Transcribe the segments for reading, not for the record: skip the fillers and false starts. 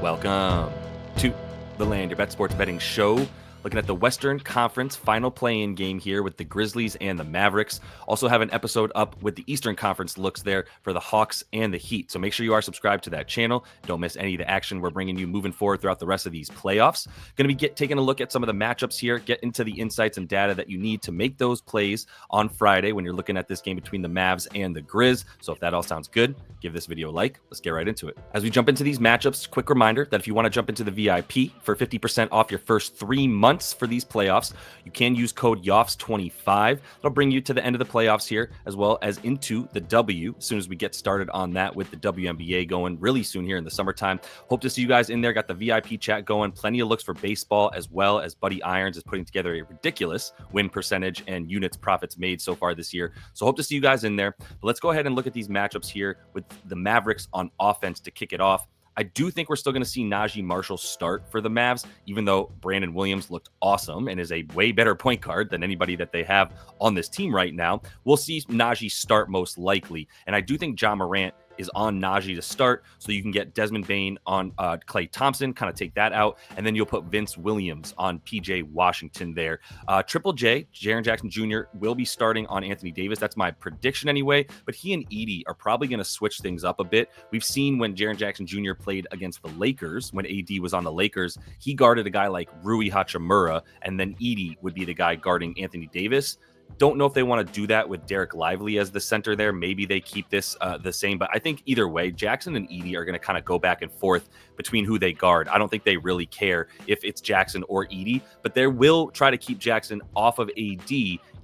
Welcome to the Land, your bet sports betting show. Looking at the Western Conference final play-in game here with the Grizzlies and the Mavericks. Also have an episode up with the Eastern Conference looks there for the Hawks and the Heat. So make sure you are subscribed to that channel. Don't miss any of the action we're bringing you moving forward throughout the rest of these playoffs. Going to be taking a look at some of the matchups here, get into the insights and data that you need to make those plays on Friday when you're looking at this game between the Mavs and the Grizz. So if that all sounds good, give this video a like. Let's get right into it. As we jump into these matchups, quick reminder that if you want to jump into the VIP for 50% off your first 3 months for these playoffs, you can use code YOFS25. That'll bring you to the end of the playoffs here, as well as into the W as soon as we get started on that with the WNBA going really soon here in the summertime. Hope to see you guys in there. Got the VIP chat going. Plenty of looks for baseball, as well as Buddy Irons is putting together a ridiculous win percentage and units profits made so far this year. So hope to see you guys in there. But let's go ahead and look at these matchups here with the Mavericks on offense to kick it off. I do think we're still going to see Naji Marshall start for the Mavs, even though Brandon Williams looked awesome and is a way better point guard than anybody that they have on this team right now. We'll see Naji start most likely. And I do think Ja Morant is on Naji to start, so you can get Desmond, Bane on Klay Thompson, kind of take that out, and then you'll put Vince Williams on PJ Washington there. Triple J, Jaren Jackson Jr. will be starting on Anthony Davis. That's my prediction anyway, but he and Edey are probably going to switch things up a bit. We've seen when Jaren Jackson Jr. played against the Lakers, when AD was on the Lakers, he guarded a guy like Rui Hachimura, and then Edey would be the guy guarding Anthony Davis. Don't know if they want to do that with Derek Lively as the center there. Maybe they keep this the same, but I think either way, Jackson and Edey are going to kind of go back and forth between who they guard. I don't think they really care if it's Jackson or Edey, but they will try to keep Jackson off of AD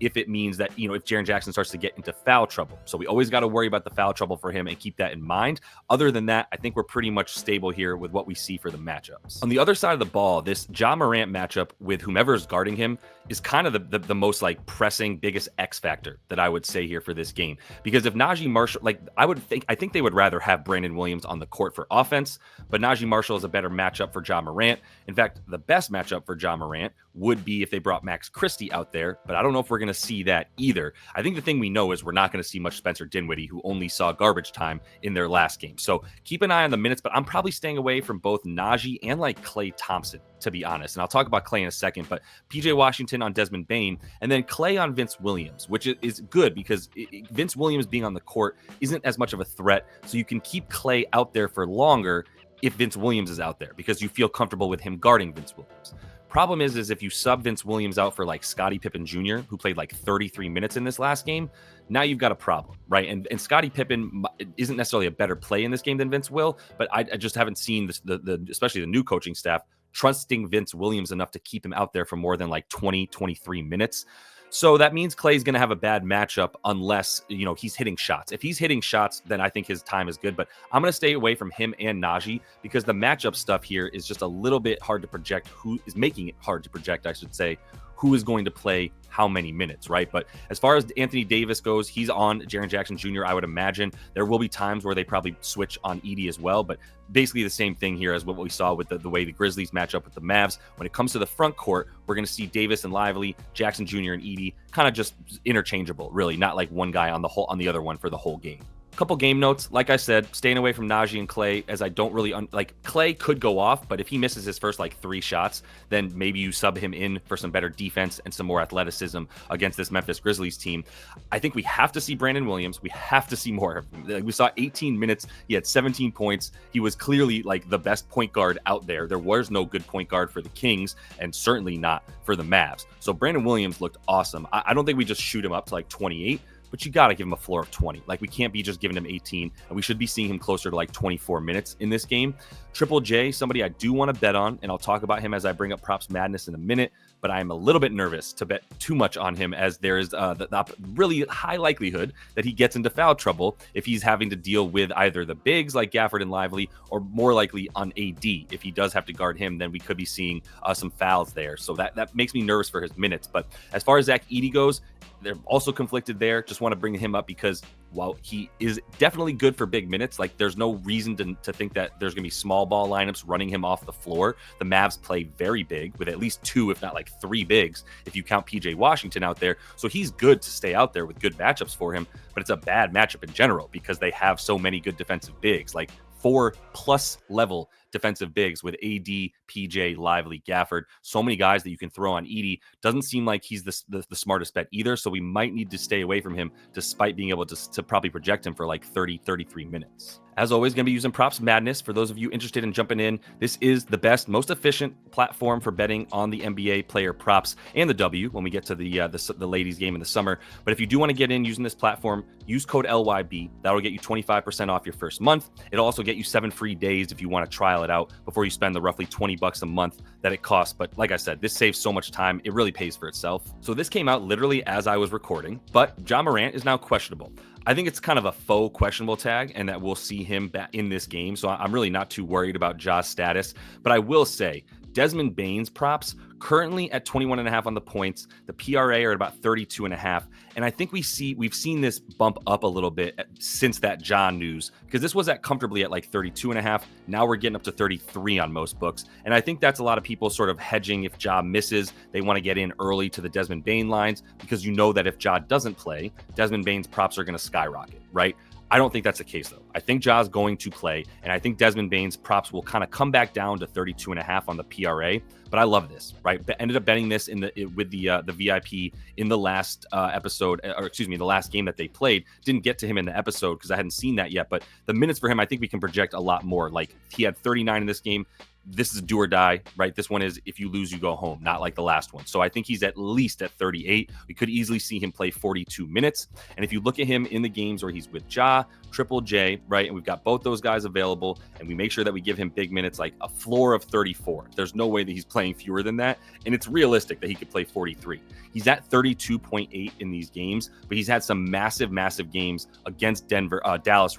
if it means that, if Jaren Jackson starts to get into foul trouble. So we always got to worry about the foul trouble for him and keep that in mind. Other than that, I think we're pretty much stable here with what we see for the matchups. On the other side of the ball, this Ja Morant matchup with whomever is guarding him is kind of the most like pressing, biggest X factor that I would say here for this game. Because if Naji Marshall, I think they would rather have Brandon Williams on the court for offense, but Naji Marshall is a better matchup for Ja Morant. In fact, the best matchup for Ja Morant would be if they brought Max Christie out there, but I don't know if we're going to see that either. I think the thing we know is we're not going to see much Spencer Dinwiddie, who only saw garbage time in their last game. So keep an eye on the minutes, but I'm probably staying away from both Naji and like Klay Thompson, to be honest. And I'll talk about Klay in a second, but PJ Washington on Desmond Bane, and then Klay on Vince Williams, which is good because Vince Williams being on the court isn't as much of a threat. So you can keep Klay out there for longer if Vince Williams is out there because you feel comfortable with him guarding Vince Williams. Problem is if you sub Vince Williams out for like Scotty Pippen Jr., who played like 33 minutes in this last game, now you've got a problem, right? And Scotty Pippen isn't necessarily a better play in this game than Vince will, but I just haven't seen the especially the new coaching staff trusting Vince Williams enough to keep him out there for more than like 20, 23 minutes. So that means Klay's going to have a bad matchup unless, he's hitting shots. If he's hitting shots, then I think his time is good. But I'm going to stay away from him and Naji because the matchup stuff here is just a little bit hard to project. Who is making it hard to project, I should say, who is going to play how many minutes, right? But as far as Anthony Davis goes, he's on Jaren Jackson Jr. I would imagine there will be times where they probably switch on Edey as well, but basically the same thing here as what we saw with the way the Grizzlies match up with the Mavs. When it comes to the front court, we're going to see Davis and Lively, Jackson Jr. and Edey kind of just interchangeable, really, not like one guy on the other one for the whole game. Couple game notes. Like I said, staying away from Naji and Klay as I don't really Klay could go off, but if he misses his first 3 shots, then maybe you sub him in for some better defense and some more athleticism against this Memphis Grizzlies team. I think we have to see Brandon Williams. We have to see more. We saw 18 minutes. He had 17 points. He was clearly the best point guard out there. There was no good point guard for the Kings and certainly not for the Mavs. So Brandon Williams looked awesome. I don't think we just shoot him up to 28. But you got to give him a floor of 20. We can't be just giving him 18, and we should be seeing him closer to 24 minutes in this game. Triple J, somebody I do want to bet on, and I'll talk about him as I bring up Props Madness in a minute, but I am a little bit nervous to bet too much on him as there is the really high likelihood that he gets into foul trouble if he's having to deal with either the bigs like Gafford and Lively, or more likely on AD. If he does have to guard him, then we could be seeing some fouls there. So that makes me nervous for his minutes. But as far as Zach Edey goes, they're also conflicted there. Just want to bring him up because while he is definitely good for big minutes, there's no reason to think that there's going to be small ball lineups running him off the floor. The Mavs play very big with at least 2, if not 3 bigs, if you count PJ Washington out there. So he's good to stay out there with good matchups for him, but it's a bad matchup in general because they have so many good defensive bigs, 4+ level defensive bigs with AD, PJ, Lively, Gafford. So many guys that you can throw on Edey. Doesn't seem like he's the smartest bet either. So we might need to stay away from him despite being able to probably project him for like 30, 33 minutes. As always, going to be using Props Madness. For those of you interested in jumping in, this is the best, most efficient platform for betting on the NBA player props and the W when we get to the ladies game in the summer. But if you do want to get in using this platform, use code LYB. That'll get you 25% off your first month. It'll also get you 7 free days if you want to trial it out before you spend the roughly $20 a month that it costs. But like I said, this saves so much time. It really pays for itself. So this came out literally as I was recording, but Ja Morant is now questionable. I think it's kind of a faux questionable tag and that we'll see him back in this game. So I'm really not too worried about Ja's status. But I will say Desmond Bane's props currently at 21.5 on the points. The PRA are at about 32.5. And I think we've seen this bump up a little bit since that Ja news, because this was comfortably at like 32.5. Now we're getting up to 33 on most books. And I think that's a lot of people sort of hedging. If Ja misses, they want to get in early to the Desmond Bane lines, because you know that if Ja doesn't play, Desmond Bane's props are going to skyrocket, right? I don't think that's the case, though. I think Ja's going to play, and I think Desmond Bane's props will kind of come back down to 32.5 on the PRA. But I love this, right? But ended up betting this with the VIP in the last episode, or excuse me, the last game that they played. Didn't get to him in the episode because I hadn't seen that yet. But the minutes for him, I think we can project a lot more. Like, he had 39 in this game. This is do or die, right? This one is if you lose, you go home, not like the last one. So I think he's at least at 38. We could easily see him play 42 minutes. And if you look at him in the games where he's with Ja, Triple J, right? And we've got both those guys available, and we make sure that we give him big minutes, like a floor of 34. There's no way that he's playing fewer than that. And it's realistic that he could play 43. He's at 32.8 in these games, but he's had some massive, massive games against Dallas,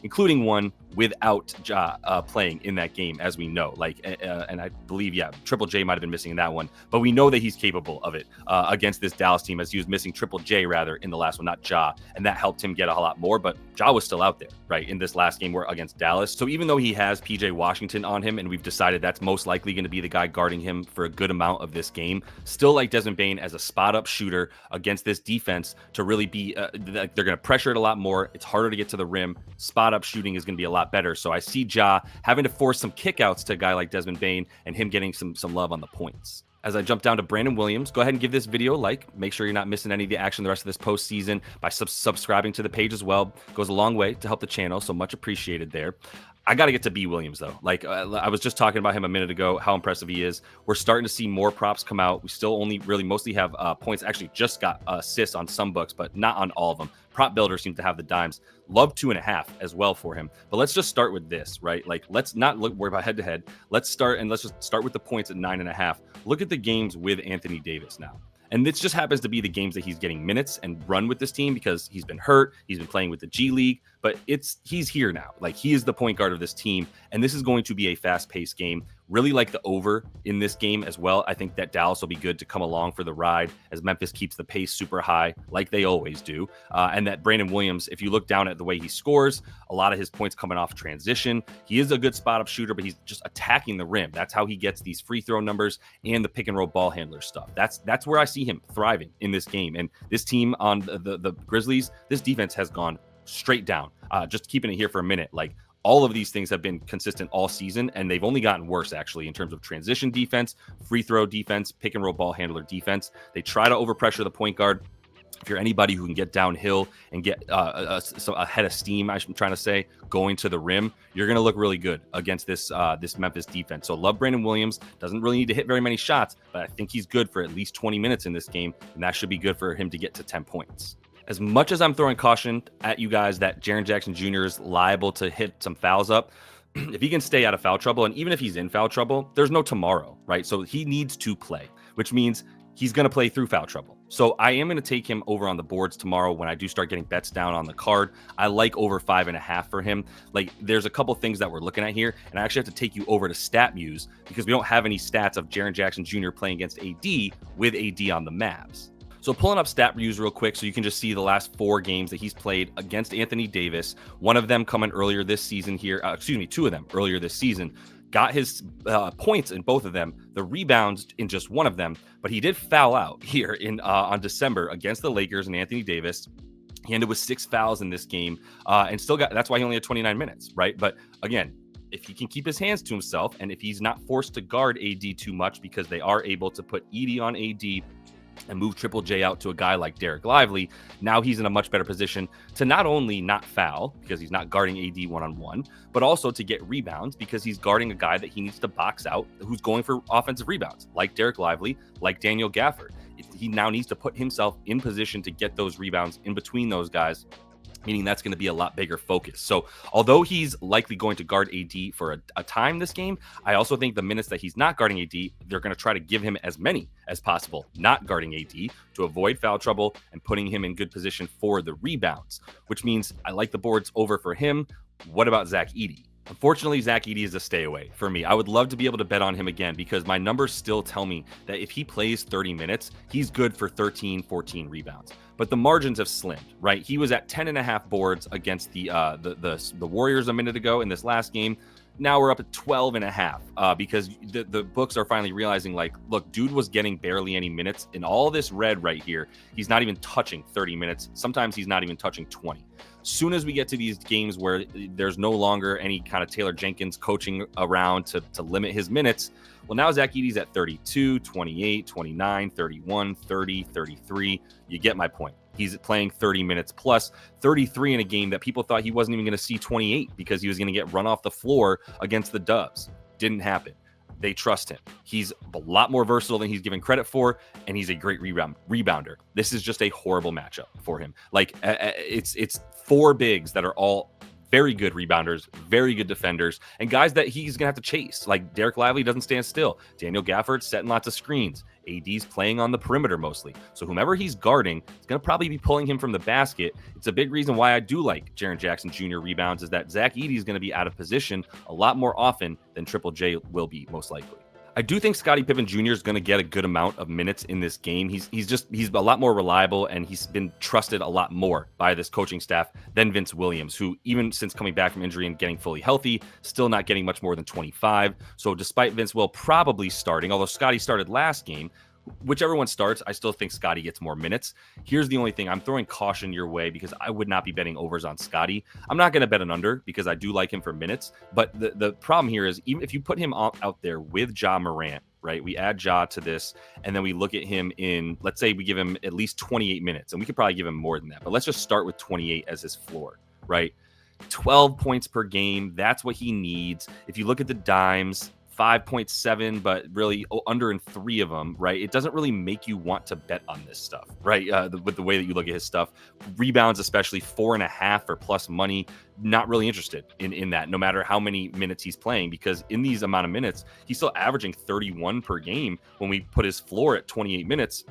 including one without Ja playing in that game, as we know. And I believe, Triple J might have been missing in that one, but we know that he's capable of it against this Dallas team, as he was missing Triple J in the last one, not Ja, and that helped him get a lot more. But Ja was still out there, right, in this last game where against Dallas. So even though he has PJ Washington on him, and we've decided that's most likely going to be the guy guarding him for a good amount of this game, still like Desmond Bane as a spot up shooter against this defense to really be, they're going to pressure it a lot more. It's harder to get to the rim. Spot up shooting is going to be a lot better. So I see Ja having to force some kickouts to a guy like Desmond Bane and him getting some love on the points. As I jump down to Brandon Williams, go ahead and give this video a like. Make sure you're not missing any of the action the rest of this postseason by subscribing to the page as well. Goes a long way to help the channel, so much appreciated there. I got to get to B. Williams, though. I was just talking about him a minute ago, how impressive he is. We're starting to see more props come out. We still only really mostly have points. Actually, just got assists on some books, but not on all of them. Prop Builder seems to have the dimes. Love 2.5 as well for him. But let's just start with this, right? Let's not worry about head-to-head. Let's just start with the points at 9.5. Look at the games with Anthony Davis now. And this just happens to be the games that he's getting minutes and run with this team because he's been hurt. He's been playing with the G League, but he's here now. He is the point guard of this team. And this is going to be a fast-paced game. Really like the over in this game as well. I think that Dallas will be good to come along for the ride as Memphis keeps the pace super high like they always do. And that Brandon Williams, if you look down at the way he scores, a lot of his points coming off transition. He is a good spot-up shooter, but he's just attacking the rim. That's how he gets these free throw numbers and the pick-and-roll ball handler stuff. That's where I see him thriving in this game. And this team on the Grizzlies, this defense has gone straight down. Just keeping it here for a minute, all of these things have been consistent all season, and they've only gotten worse, actually, in terms of transition defense, free throw defense, pick and roll ball handler defense. They try to overpressure the point guard. If you're anybody who can get downhill and get a head of steam, I'm trying to say, going to the rim, you're going to look really good against this Memphis defense. So love Brandon Williams. Doesn't really need to hit very many shots, but I think he's good for at least 20 minutes in this game, and that should be good for him to get to 10 points. As much as I'm throwing caution at you guys that Jaren Jackson Jr. is liable to hit some fouls up, if he can stay out of foul trouble, and even if he's in foul trouble, there's no tomorrow, right? So he needs to play, which means he's going to play through foul trouble. So I am going to take him over on the boards tomorrow when I do start getting bets down on the card. I like over 5.5 for him. There's a couple things that we're looking at here, and I actually have to take you over to StatMuse because we don't have any stats of Jaren Jackson Jr. playing against AD with AD on the Mavs. So pulling up StatMuse real quick so you can just see the last 4 games that he's played against Anthony Davis. One of them coming earlier this season here. 2 of them earlier this season. Got his points in both of them, the rebounds in just one of them, but he did foul out here on December against the Lakers and Anthony Davis. He ended with 6 fouls in this game and still got, that's why he only had 29 minutes, right? But again, if he can keep his hands to himself, and if he's not forced to guard AD too much, because they are able to put Edey on AD and move Triple J out to a guy like Dereck Lively, now he's in a much better position to not only not foul, because he's not guarding AD one-on-one, but also to get rebounds, because he's guarding a guy that he needs to box out, who's going for offensive rebounds, like Dereck Lively, like Daniel Gafford. He now needs to put himself in position to get those rebounds in between those guys, meaning that's going to be a lot bigger focus. So although he's likely going to guard AD for a time this game, I also think the minutes that he's not guarding AD, they're going to try to give him as many as possible not guarding AD to avoid foul trouble and putting him in good position for the rebounds, which means I like the boards over for him. What about Zach Edey? Unfortunately, Zach Edey is a stay away for me. I would love to be able to bet on him again, because my numbers still tell me that if he plays 30 minutes, he's good for 13, 14 rebounds. But the margins have slimmed, right? He was at 10.5 boards against the Warriors a minute ago in this last game. Now we're up at 12.5 because the books are finally realizing, like, look, dude was getting barely any minutes. In all this red right here, he's not even touching 30 minutes. Sometimes he's not even touching 20. Soon as we get to these games where there's no longer any kind of Taylor Jenkins coaching around to limit his minutes, well, now Zach Edey's at 32, 28, 29, 31, 30, 33. You get my point. He's playing 30 minutes plus, 33 in a game that people thought he wasn't even going to see 28 because he was going to get run off the floor against the Dubs. Didn't happen. They trust him. He's a lot more versatile than he's given credit for, and he's a great rebounder. This is just a horrible matchup for him. Like, it's four bigs that are all very good rebounders, very good defenders, and guys that he's going to have to chase. Like Dereck Lively doesn't stand still. Daniel Gafford setting lots of screens. AD's playing on the perimeter mostly. So whomever he's guarding is going to probably be pulling him from the basket. It's a big reason why I do like Jaren Jackson Jr. rebounds, is that Zach Edey is going to be out of position a lot more often than Triple J will be, most likely. I do think Scotty Pippen Jr. is going to get a good amount of minutes in this game. He's a lot more reliable, and he's been trusted a lot more by this coaching staff than Vince Williams, who, even since coming back from injury and getting fully healthy, still not getting much more than 25. So despite Vince Will probably starting, although Scotty started last game, whichever one starts, I still think Scotty gets more minutes. Here's the only thing. I'm throwing caution your way because I would not be betting overs on Scotty. I'm not going to bet an under because I do like him for minutes. But the problem here is, even if you put him out there with Ja Morant, right? We add Ja to this, and then we look at him in, let's say we give him at least 28 minutes, and we could probably give him more than that. But let's just start with 28 as his floor, right? 12 points per game. That's what he needs. If you look at the dimes, 5.7, but really under in 3 of them, right? It doesn't really make you want to bet on this stuff, right? With the way that you look at his stuff. Rebounds, especially 4.5 or plus money, not really interested in that, no matter how many minutes he's playing, because in these amount of minutes, he's still averaging 31 per game. When we put his floor at 28 minutes,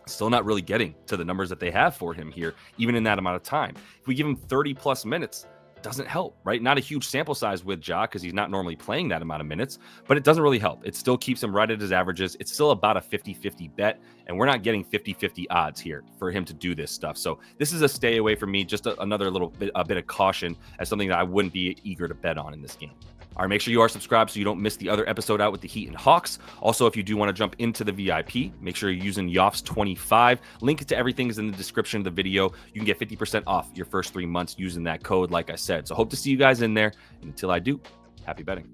still not really getting to the numbers that they have for him here, even in that amount of time. If we give him 30 plus minutes, doesn't help, right? Not a huge sample size with Ja because he's not normally playing that amount of minutes, but it doesn't really help. It still keeps him right at his averages. It's still about a 50-50 bet, and we're not getting 50-50 odds here for him to do this stuff. So this is a stay away from me, just another little bit, a bit of caution as something that I wouldn't be eager to bet on in this game. All right, make sure you are subscribed so you don't miss the other episode out with the Heat and Hawks. Also, if you do want to jump into the VIP, make sure you're using YOFS25. Link to everything is in the description of the video. You can get 50% off your first 3 months using that code, like I said. So hope to see you guys in there. And until I do, happy betting.